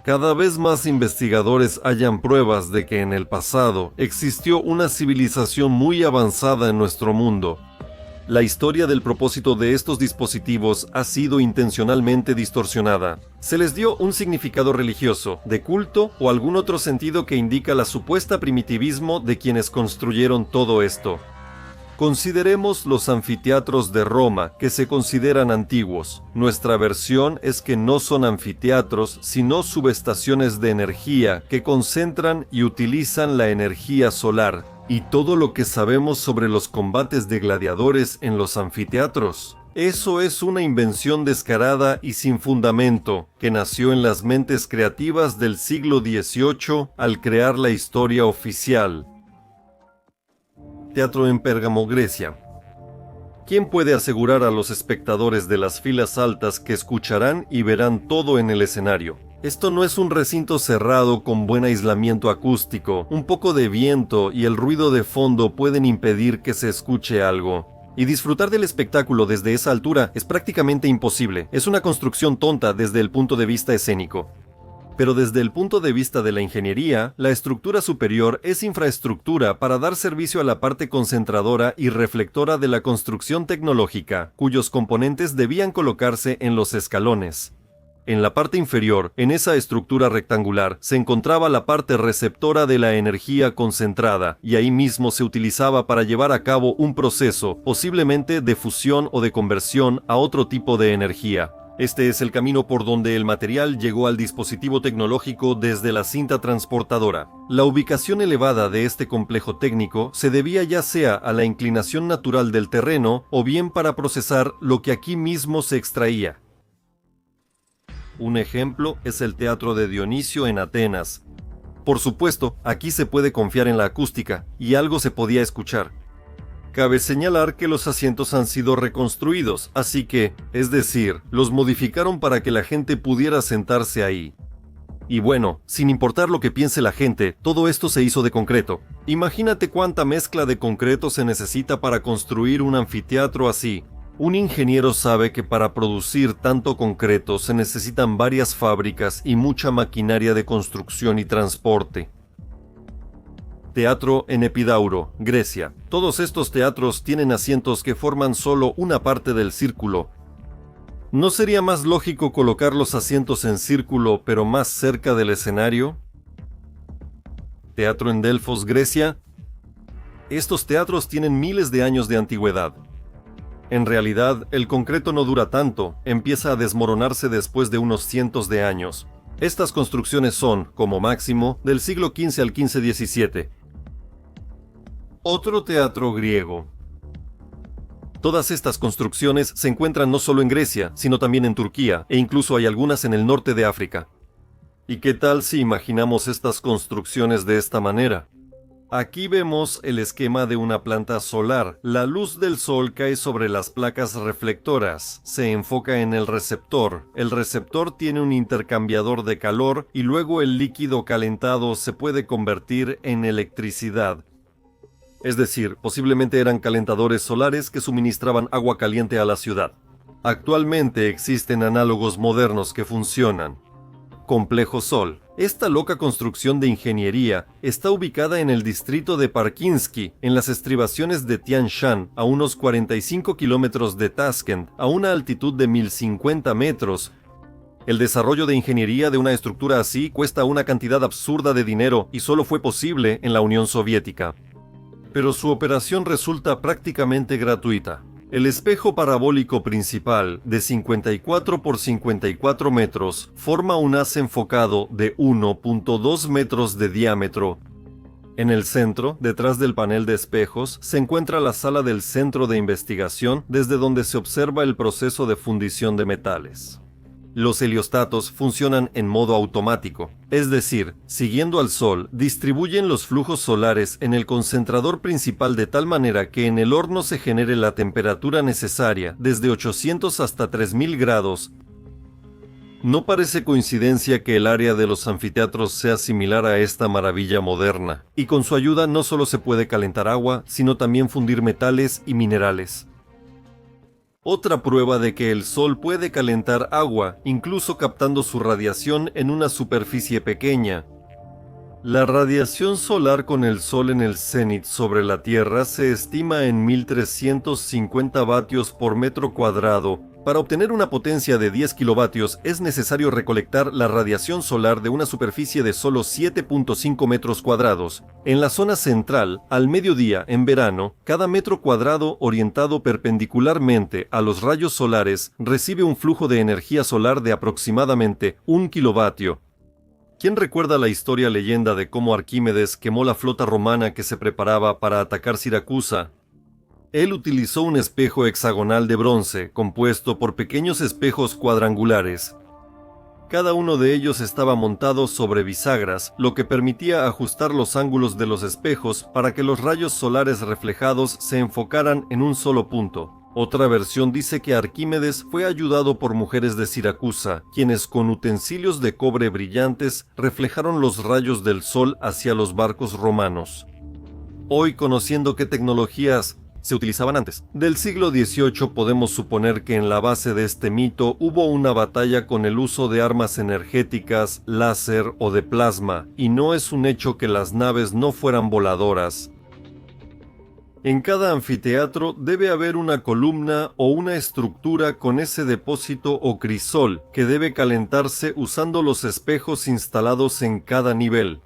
Cada vez más investigadores hallan pruebas de que en el pasado existió una civilización muy avanzada en nuestro mundo. La historia del propósito de estos dispositivos ha sido intencionalmente distorsionada. Se les dio un significado religioso, de culto o algún otro sentido que indica la supuesta primitivismo de quienes construyeron todo esto. Consideremos los anfiteatros de Roma, que se consideran antiguos. Nuestra versión es que no son anfiteatros, sino subestaciones de energía que concentran y utilizan la energía solar. Y todo lo que sabemos sobre los combates de gladiadores en los anfiteatros. Eso es una invención descarada y sin fundamento, que nació en las mentes creativas del siglo XVIII al crear la historia oficial. Teatro en Pérgamo, Grecia. ¿Quién puede asegurar a los espectadores de las filas altas que escucharán y verán todo en el escenario? Esto no es un recinto cerrado con buen aislamiento acústico. Un poco de viento y el ruido de fondo pueden impedir que se escuche algo. Y disfrutar del espectáculo desde esa altura es prácticamente imposible. Es una construcción tonta desde el punto de vista escénico. Pero desde el punto de vista de la ingeniería, la estructura superior es infraestructura para dar servicio a la parte concentradora y reflectora de la construcción tecnológica, cuyos componentes debían colocarse en los escalones. En la parte inferior, en esa estructura rectangular, se encontraba la parte receptora de la energía concentrada, y ahí mismo se utilizaba para llevar a cabo un proceso, posiblemente de fusión o de conversión a otro tipo de energía. Este es el camino por donde el material llegó al dispositivo tecnológico desde la cinta transportadora. La ubicación elevada de este complejo técnico se debía ya sea a la inclinación natural del terreno o bien para procesar lo que aquí mismo se extraía. Un ejemplo es el Teatro de Dionisio en Atenas. Por supuesto, aquí se puede confiar en la acústica, y algo se podía escuchar. Cabe señalar que los asientos han sido reconstruidos, así que, es decir, los modificaron para que la gente pudiera sentarse ahí. Y bueno, sin importar lo que piense la gente, todo esto se hizo de concreto. Imagínate cuánta mezcla de concreto se necesita para construir un anfiteatro así. Un ingeniero sabe que para producir tanto concreto se necesitan varias fábricas y mucha maquinaria de construcción y transporte. Teatro en Epidauro, Grecia. Todos estos teatros tienen asientos que forman solo una parte del círculo. ¿No sería más lógico colocar los asientos en círculo pero más cerca del escenario? Teatro en Delfos, Grecia. Estos teatros tienen miles de años de antigüedad. En realidad, el concreto no dura tanto, empieza a desmoronarse después de unos cientos de años. Estas construcciones son, como máximo, del siglo XV al XV-XVII. Otro teatro griego. Todas estas construcciones se encuentran no solo en Grecia, sino también en Turquía, e incluso hay algunas en el norte de África. ¿Y qué tal si imaginamos estas construcciones de esta manera? Aquí vemos el esquema de una planta solar. La luz del sol cae sobre las placas reflectoras, se enfoca en el receptor. El receptor tiene un intercambiador de calor y luego el líquido calentado se puede convertir en electricidad. Es decir, posiblemente eran calentadores solares que suministraban agua caliente a la ciudad. Actualmente existen análogos modernos que funcionan. Complejo Sol. Esta loca construcción de ingeniería está ubicada en el distrito de Parkinsky, en las estribaciones de Tian Shan, a unos 45 kilómetros de Tashkent, a una altitud de 1050 metros. El desarrollo de ingeniería de una estructura así cuesta una cantidad absurda de dinero y solo fue posible en la Unión Soviética. Pero su operación resulta prácticamente gratuita. El espejo parabólico principal, de 54 por 54 metros, forma un haz enfocado de 1.2 metros de diámetro. En el centro, detrás del panel de espejos, se encuentra la sala del centro de investigación, desde donde se observa el proceso de fundición de metales. Los heliostatos funcionan en modo automático, es decir, siguiendo al sol, distribuyen los flujos solares en el concentrador principal de tal manera que en el horno se genere la temperatura necesaria, desde 800 hasta 3000 grados. No parece coincidencia que el área de los anfiteatros sea similar a esta maravilla moderna, y con su ayuda no solo se puede calentar agua, sino también fundir metales y minerales. Otra prueba de que el Sol puede calentar agua, incluso captando su radiación en una superficie pequeña. La radiación solar con el Sol en el cenit sobre la Tierra se estima en 1350 vatios por metro cuadrado. Para obtener una potencia de 10 kilovatios es necesario recolectar la radiación solar de una superficie de solo 7.5 metros cuadrados. En la zona central, al mediodía, en verano, cada metro cuadrado orientado perpendicularmente a los rayos solares recibe un flujo de energía solar de aproximadamente 1 kilovatio. ¿Quién recuerda la leyenda de cómo Arquímedes quemó la flota romana que se preparaba para atacar Siracusa? Él utilizó un espejo hexagonal de bronce compuesto por pequeños espejos cuadrangulares. Cada uno de ellos estaba montado sobre bisagras, lo que permitía ajustar los ángulos de los espejos para que los rayos solares reflejados se enfocaran en un solo punto. Otra versión dice que Arquímedes fue ayudado por mujeres de Siracusa, quienes con utensilios de cobre brillantes reflejaron los rayos del sol hacia los barcos romanos. Hoy, conociendo qué tecnologías se utilizaban antes del siglo XVIII, podemos suponer que en la base de este mito hubo una batalla con el uso de armas energéticas, láser o de plasma, y no es un hecho que las naves no fueran voladoras. En cada anfiteatro debe haber una columna o una estructura con ese depósito o crisol que debe calentarse usando los espejos instalados en cada nivel.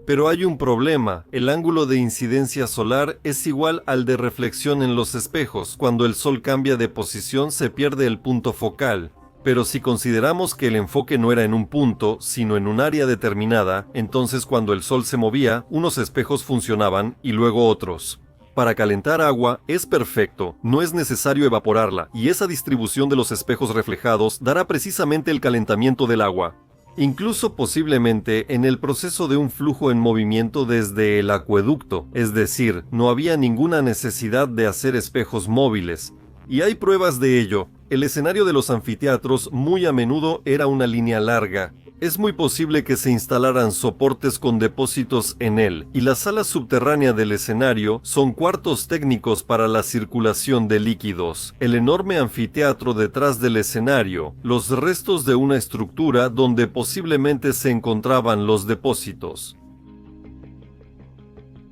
Pero hay un problema: el ángulo de incidencia solar es igual al de reflexión en los espejos. Cuando el sol cambia de posición se pierde el punto focal. Pero si consideramos que el enfoque no era en un punto, sino en un área determinada, entonces cuando el sol se movía, unos espejos funcionaban y luego otros. Para calentar agua es perfecto, no es necesario evaporarla, y esa distribución de los espejos reflejados dará precisamente el calentamiento del agua. Incluso posiblemente en el proceso de un flujo en movimiento desde el acueducto, es decir, no había ninguna necesidad de hacer espejos móviles. Y hay pruebas de ello. El escenario de los anfiteatros muy a menudo era una línea larga. Es muy posible que se instalaran soportes con depósitos en él, y la sala subterránea del escenario son cuartos técnicos para la circulación de líquidos. El enorme anfiteatro detrás del escenario, los restos de una estructura donde posiblemente se encontraban los depósitos.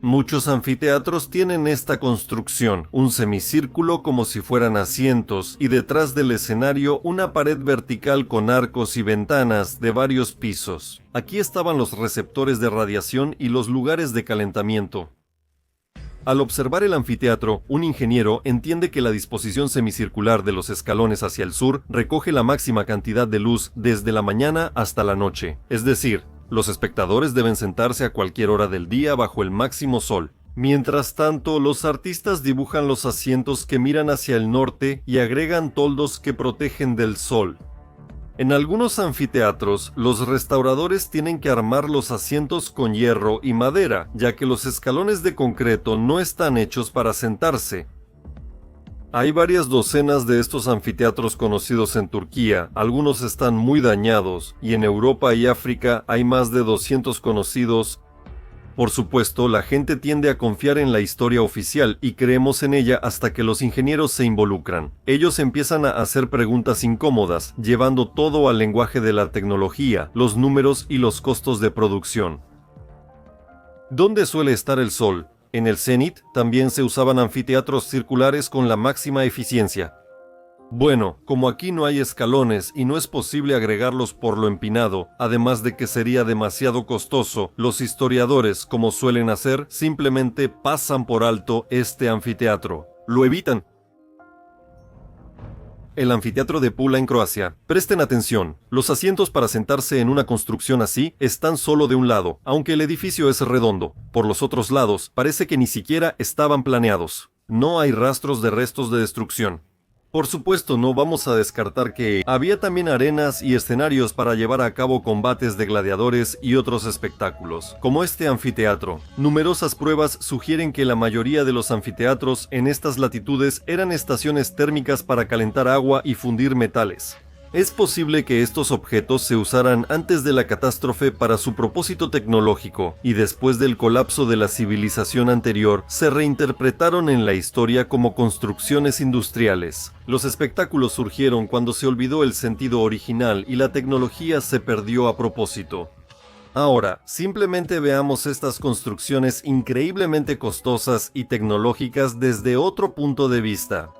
Muchos anfiteatros tienen esta construcción, un semicírculo como si fueran asientos, y detrás del escenario una pared vertical con arcos y ventanas de varios pisos. Aquí estaban los receptores de radiación y los lugares de calentamiento. Al observar el anfiteatro, un ingeniero entiende que la disposición semicircular de los escalones hacia el sur recoge la máxima cantidad de luz desde la mañana hasta la noche, es decir, los espectadores deben sentarse a cualquier hora del día bajo el máximo sol. Mientras tanto, los artistas dibujan los asientos que miran hacia el norte y agregan toldos que protegen del sol. En algunos anfiteatros, los restauradores tienen que armar los asientos con hierro y madera, ya que los escalones de concreto no están hechos para sentarse. Hay varias docenas de estos anfiteatros conocidos en Turquía, algunos están muy dañados, y en Europa y África hay más de 200 conocidos. Por supuesto, la gente tiende a confiar en la historia oficial y creemos en ella hasta que los ingenieros se involucran. Ellos empiezan a hacer preguntas incómodas, llevando todo al lenguaje de la tecnología, los números y los costos de producción. ¿Dónde suele estar el sol? En el cenit también se usaban anfiteatros circulares con la máxima eficiencia. Bueno, como aquí no hay escalones y no es posible agregarlos por lo empinado, además de que sería demasiado costoso, los historiadores, como suelen hacer, simplemente pasan por alto este anfiteatro. Lo evitan. El anfiteatro de Pula en Croacia. Presten atención, los asientos para sentarse en una construcción así están solo de un lado, aunque el edificio es redondo. Por los otros lados, parece que ni siquiera estaban planeados. No hay rastros de restos de destrucción. Por supuesto, no vamos a descartar que había también arenas y escenarios para llevar a cabo combates de gladiadores y otros espectáculos, como este anfiteatro. Numerosas pruebas sugieren que la mayoría de los anfiteatros en estas latitudes eran estaciones térmicas para calentar agua y fundir metales. Es posible que estos objetos se usaran antes de la catástrofe para su propósito tecnológico y después del colapso de la civilización anterior se reinterpretaron en la historia como construcciones industriales. Los espectáculos surgieron cuando se olvidó el sentido original y la tecnología se perdió a propósito. Ahora, simplemente veamos estas construcciones increíblemente costosas y tecnológicas desde otro punto de vista.